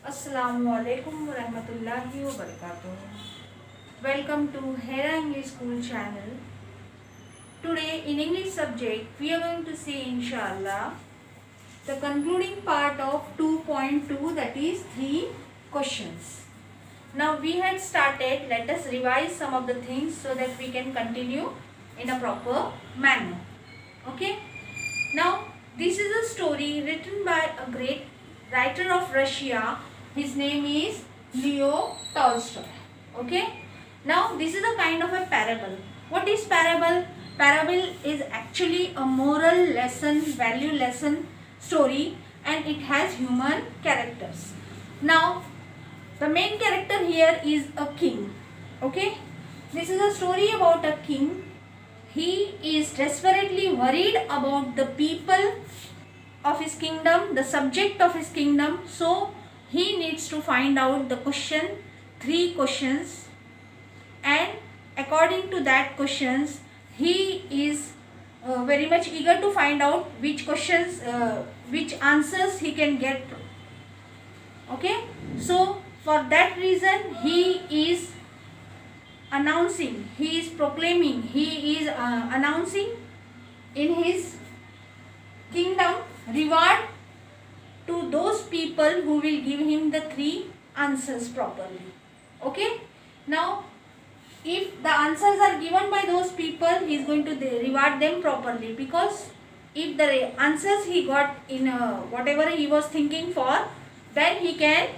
Assalamualaikum warahmatullahi wabarakatuh. Welcome to Hera English School channel. Today in English subject we are going to see inshallah the concluding part of 2.2, that is 3 questions. Now we had started, let us revise some of the things so that we can continue in a proper manner. Okay. Now this is a story written by a great writer of Russia. His name is Leo Tolstoy. Okay. Now this is a kind of a parable. What is parable? Parable is actually a moral lesson, value lesson story, and it has human characters. Now the main character here is a king. Okay. This is a story about a king. He is desperately worried about the people of his kingdom, the subject of his kingdom. So he needs to find out the question, 3 questions, and according to that questions he is very much eager to find out which questions, which answers he can get. Okay. So for that reason he is announcing, he is proclaiming, he is announcing in his kingdom reward to those people who will give him the 3 answers properly. Okay. Now if the answers are given by those people, he is going to reward them properly, because if the answers he got in whatever he was thinking for, then he can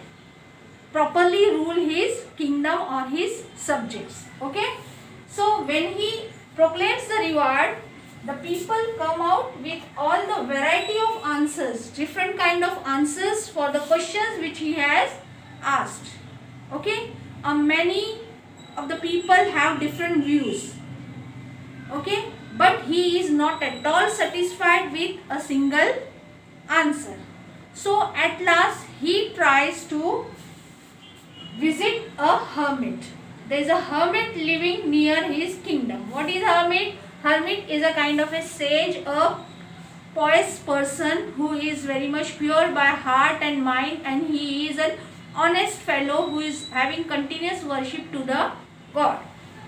properly rule his kingdom or his subjects. Okay. So when he proclaims the reward, the people come out with all the variety of answers, different kind of answers for the questions which he has asked. Okay. Many of the people have different views. Okay. But he is not at all satisfied with a single answer. So at last he tries to visit a hermit. There is a hermit living near his kingdom. What is hermit? Hermit is a kind of a sage, a pious person who is very much pure by heart and mind, and he is an honest fellow who is having continuous worship to the God,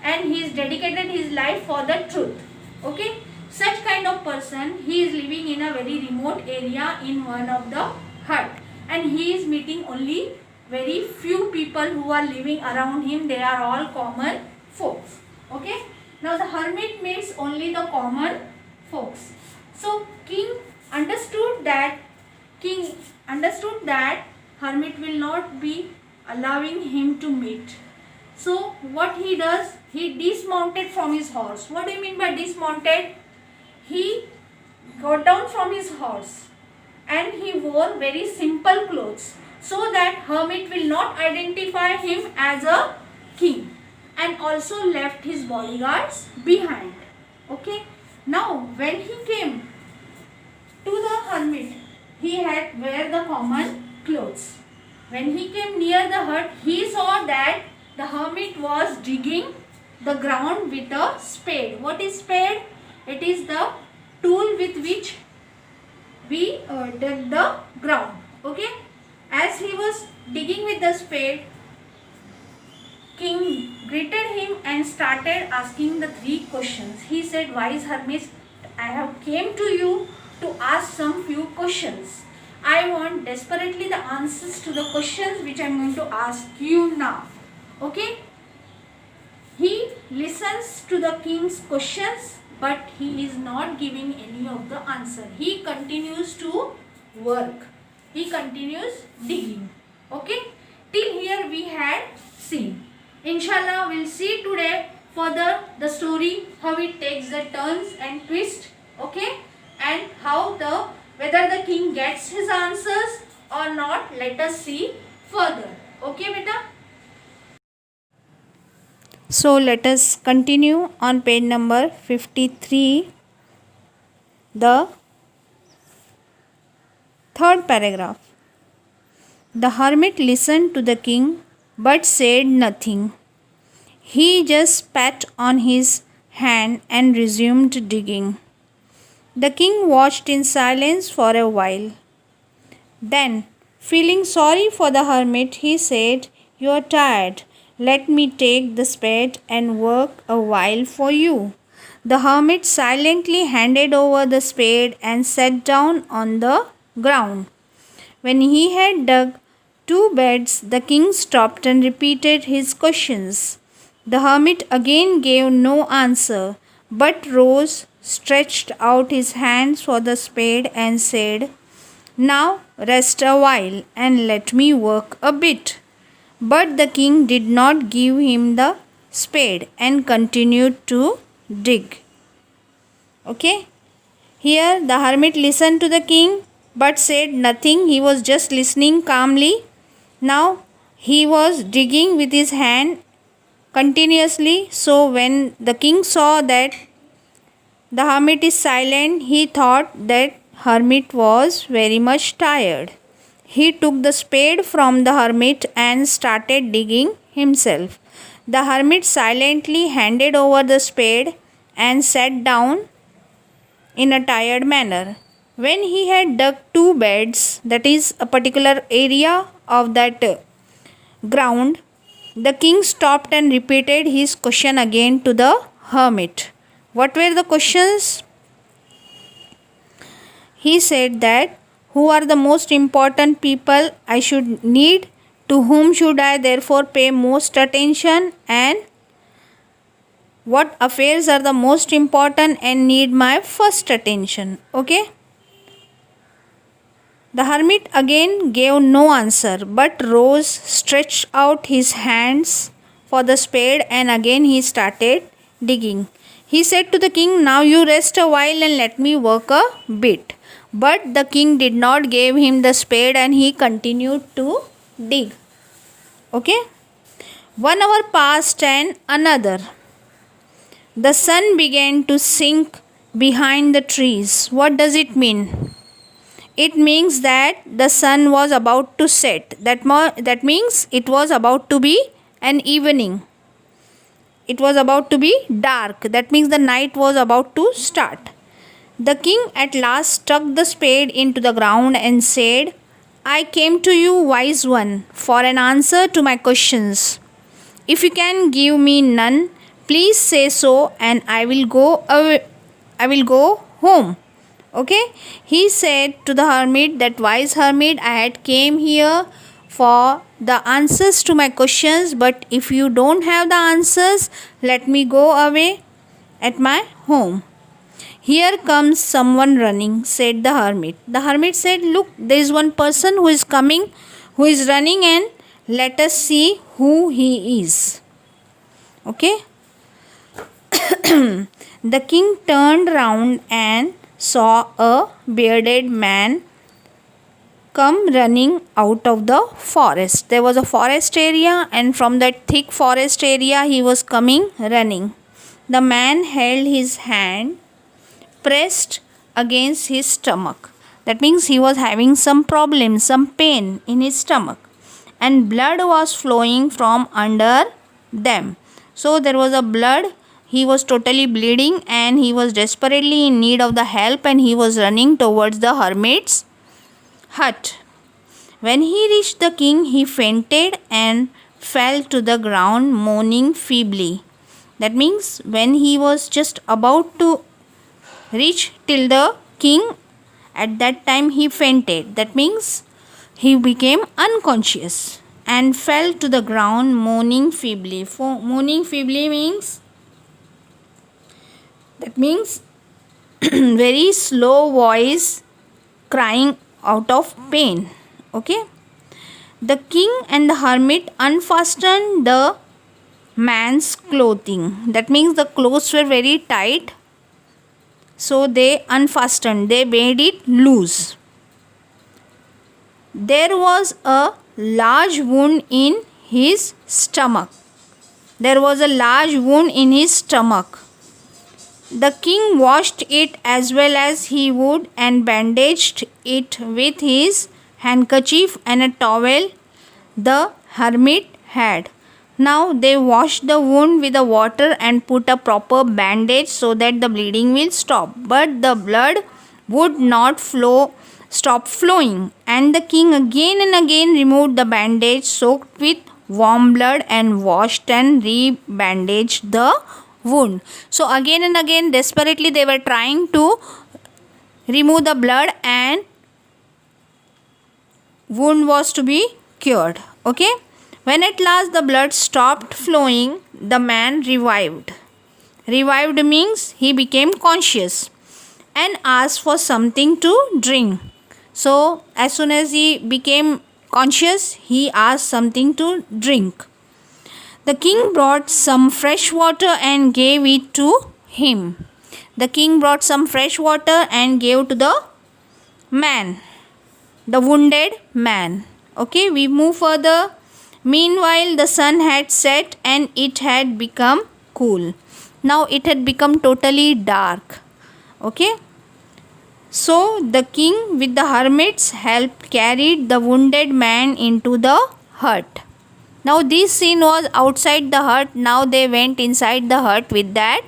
and he is dedicated his life for the truth. Okay. Such kind of person, he is living in a very remote area in one of the hut, and he is meeting only very few people who are living around him. They are all common folks. Okay. Now the hermit meets only the common folks. So king understood that hermit will not be allowing him to meet. So what he does, he dismounted from his horse. What do you mean by dismounted? He got down from his horse and he wore very simple clothes, so that hermit will not identify him as a king, and also left his bodyguards behind. Okay. Now when he came to the hermit, he had wear the common clothes. When he came near the hut, he saw that the hermit was digging the ground with a spade. What is spade? It is the tool with which we dug the ground. Okay. As he was digging with the spade, king greeted him and started asking the 3 questions. He said, "Wise hermit, I have came to you to ask some few questions. I want desperately the answers to the questions which I am going to ask you now." Okay. He listens to the king's questions, but he is not giving any of the answer. He continues to work. He continues digging. Okay. Till here we had seen. Inshallah we'll see today further the story, how it takes the turns and twist. Okay. And how whether the king gets his answers or not, let us see further. Okay beta. So let us continue on page number 53, the 3rd paragraph. The hermit listened to the king but said nothing. He just pat on his hand and resumed digging. The king watched in silence for a while. Then, Feeling sorry for the hermit, he said, "You are tired. Let me take the spade and work a while for you." The hermit silently handed over the spade and sat down on the ground. When he had dug two beds, the king stopped and repeated his questions. The hermit again gave no answer, but rose, stretched out his hands for the spade, and said, "Now rest a while and let me work a bit." But the king did not give him the spade and continued to dig. Okay? Here the hermit listened to the king but said nothing. He was just listening calmly. Now he was digging with his hand continuously. So when the king saw that the hermit is silent, he thought that hermit was very much tired. He took the spade from the hermit and started digging himself. The hermit silently handed over the spade and sat down in a tired manner. When he had dug two beds, that is a particular area of that ground, the king stopped and repeated his question again to the hermit. What were the questions? He said that, "Who are the most important people I should need? To whom should I therefore pay most attention? And what affairs are the most important and need my first attention?" Okay. The hermit again gave no answer, but rose, stretched out his hands for the spade, and again he started digging. He said to the king, "Now you rest a while and let me work a bit." But the king did not give him the spade and he continued to dig. Okay. 1 hour passed and another. The sun began to sink behind the trees. What does it mean? It means that the sun was about to set. That means it was about to be an evening. It was about to be dark. That means the night was about to start. The king at last stuck the spade into the ground and said, "I came to you, wise one, for an answer to my questions. If you can give me none, please say so, and I will go away. I will go home." Okay. He said to the hermit that, "Wise hermit, I had came here for the answers to my questions, but if you don't have the answers, let me go away at my home." "Here comes someone running," said the hermit. The hermit said, "Look, there is one person who is coming, who is running, and let us see who he is." Okay. The king turned round and saw a bearded man come running out of the forest. There was a forest area, and from that thick forest area he was coming running. The man held his hand pressed against his stomach. That means he was having some problem, some pain in his stomach, and blood was flowing from under them. So there was a blood. He was totally bleeding and he was desperately in need of the help, and he was running towards the hermit's hut. When he reached the king, he fainted and fell to the ground moaning feebly. That means when he was just about to reach till the king, at that time he fainted. That means he became unconscious and fell to the ground moaning feebly. Moaning feebly means, that means very slow voice crying out of pain. Okay. The king and the hermit unfastened the man's clothing. That means the clothes were very tight, so they unfastened, they made it loose. There was a large wound in his stomach. There was a large wound in his stomach. The king washed it as well as he would and bandaged it with his handkerchief and a towel the hermit had. Now they washed the wound with the water and put a proper bandage so that the bleeding will stop. But the blood would not flow, stopped flowing, and the king again and again removed the bandage soaked with warm blood and washed and re-bandaged the wound. So again and again desperately they were trying to remove the blood and wound was to be cured. Okay, when at last the blood stopped flowing, the man revived. Revived means he became conscious and asked for something to drink. So as soon as he became conscious, he asked something to drink. The king brought some fresh water and gave it to him. The king brought some fresh water and gave to the man, the wounded man. Okay, we move further. Meanwhile, the sun had set and it had become cool. Now it had become totally dark. Okay. So the king with the hermits helped carried the wounded man into the hut. Now this scene was outside the hut. Now they went inside the hut with that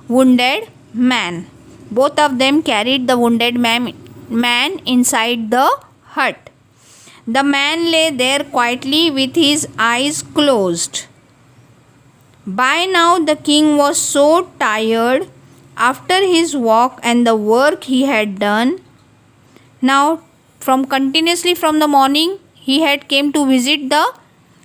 wounded man. Both of them carried the wounded man inside the hut. The man lay there quietly with his eyes closed. By now the king was so tired after his walk and the work he had done. Now continuously from the morning he had came to visit the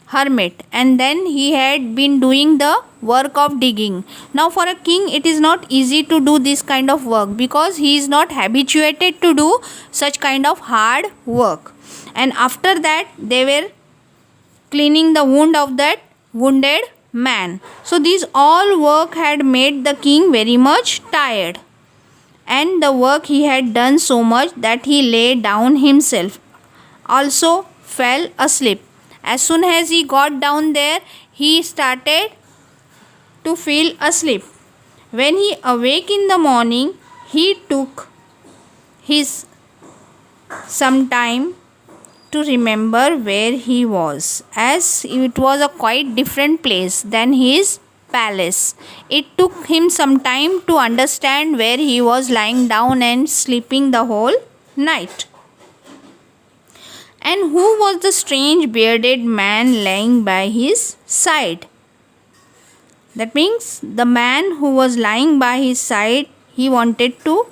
hermit, and then he had been doing the work of digging. Now for a king it is not easy to do this kind of work because he is not habituated to do such kind of hard work. And after that they were cleaning the wound of that wounded man. So these all work had made the king very much tired, and the work he had done so much that he lay down himself, also fell asleep. As soon as he got down there, he started to feel asleep. When he awake in the morning, he took his some time to remember where he was, as it was a quite different place than his palace. It took him some time to understand where he was lying down and sleeping the whole night. And who was the strange bearded man lying by his side? That means the man who was lying by his side, he wanted to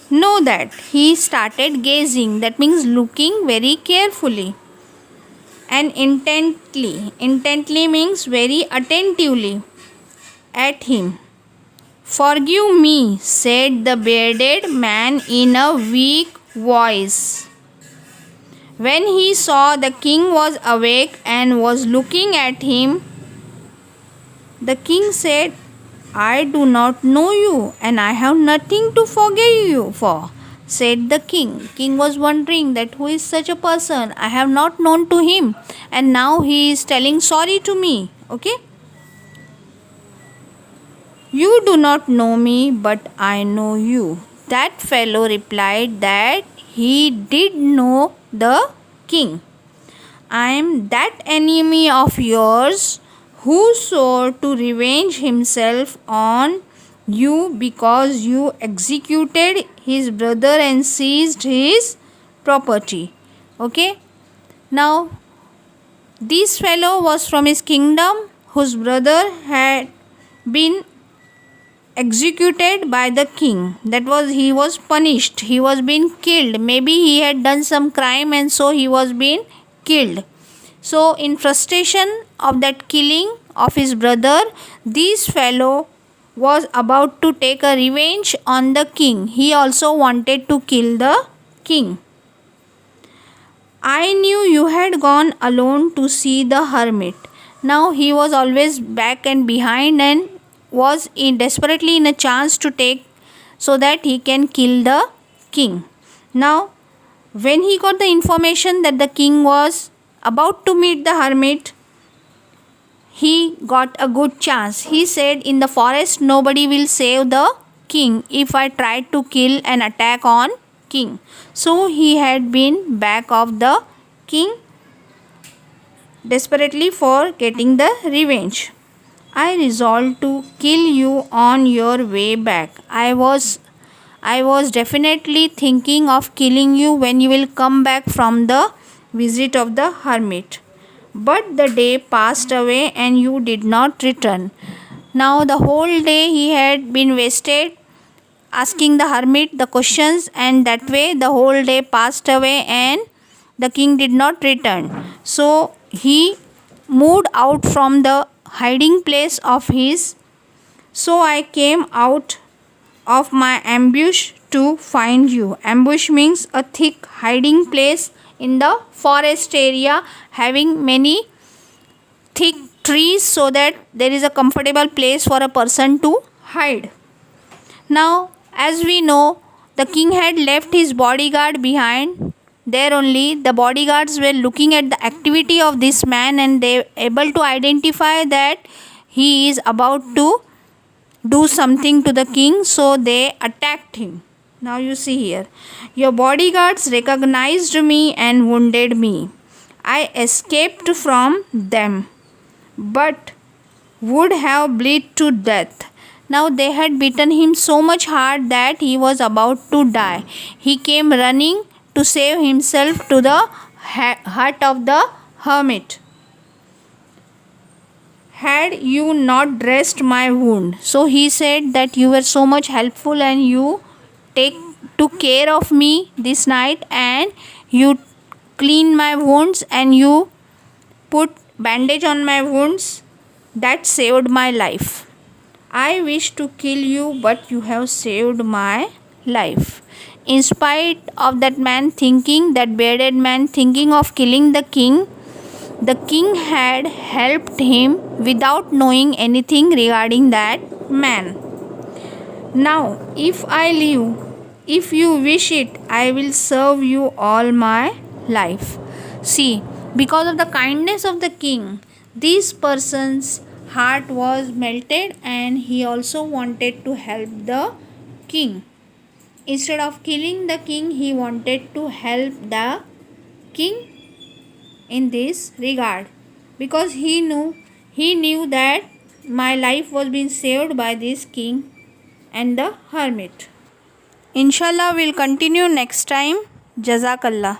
know that. He started gazing, that means looking very carefully and intently. Intently means very attentively at him. "Forgive me," said the bearded man in a weak voice. When he saw the king was awake and was looking at him, the king said, "I do not know you and I have nothing to forgive you for," said the king. King was wondering that who is such a person? I have not known to him and now he is telling sorry to me. Okay. "You do not know me, but I know you." That fellow replied that he did know the king. "I am that enemy of yours who swore to revenge himself on you because you executed his brother and seized his property." Okay. Now this fellow was from his kingdom whose brother had been executed by the king. That was, he was punished, he was being killed. Maybe he had done some crime and so he was being killed. So in frustration of that killing of his brother, this fellow was about to take a revenge on the king. He also wanted to kill the king. "I knew you had gone alone to see the hermit." Now he was always back and behind and was desperately in a chance to take so that he can kill the king. Now when he got the information that the king was about to meet the hermit, he got a good chance. He said, "In the forest nobody will save the king if I try to kill and attack on king." So he had been back of the king desperately for getting the revenge. "I resolved to kill you on your way back. I was definitely thinking of killing you when you will come back from the visit of the hermit. But the day passed away and you did not return. Now the whole day he had been wasted asking the hermit the questions, and that way the whole day passed away and the king did not return. So he moved out from the hiding place of his. So I came out of my ambush to find you. Ambush means a thick hiding place in the forest area having many thick trees so that there is a comfortable place for a person to hide. Now, as we know, the king had left his bodyguard behind. There only the bodyguards were looking at the activity of this man and they were able to identify that he is about to do something to the king, so they attacked him. Now you see here, your bodyguards recognized me and wounded me. I escaped from them, but would have bled to death. Now they had beaten him so much hard that he was about to die. He came running to save himself to the hut of the hermit. Had you not dressed my wound? So he said that you were so much helpful and you took care of me this night and you cleaned my wounds and you put bandage on my wounds. That saved my life. I wish to kill you, but you have saved my life. In spite of that bearded man thinking of killing the king had helped him without knowing anything regarding that man. Now, if I live, if you wish it, I will serve you all my life. See, because of the kindness of the king, this person's heart was melted and he also wanted to help the king. Instead of killing the king, he wanted to help the king in this regard, because he knew that my life was being saved by this king and the hermit. Inshallah, we'll continue next time. Jazakallah.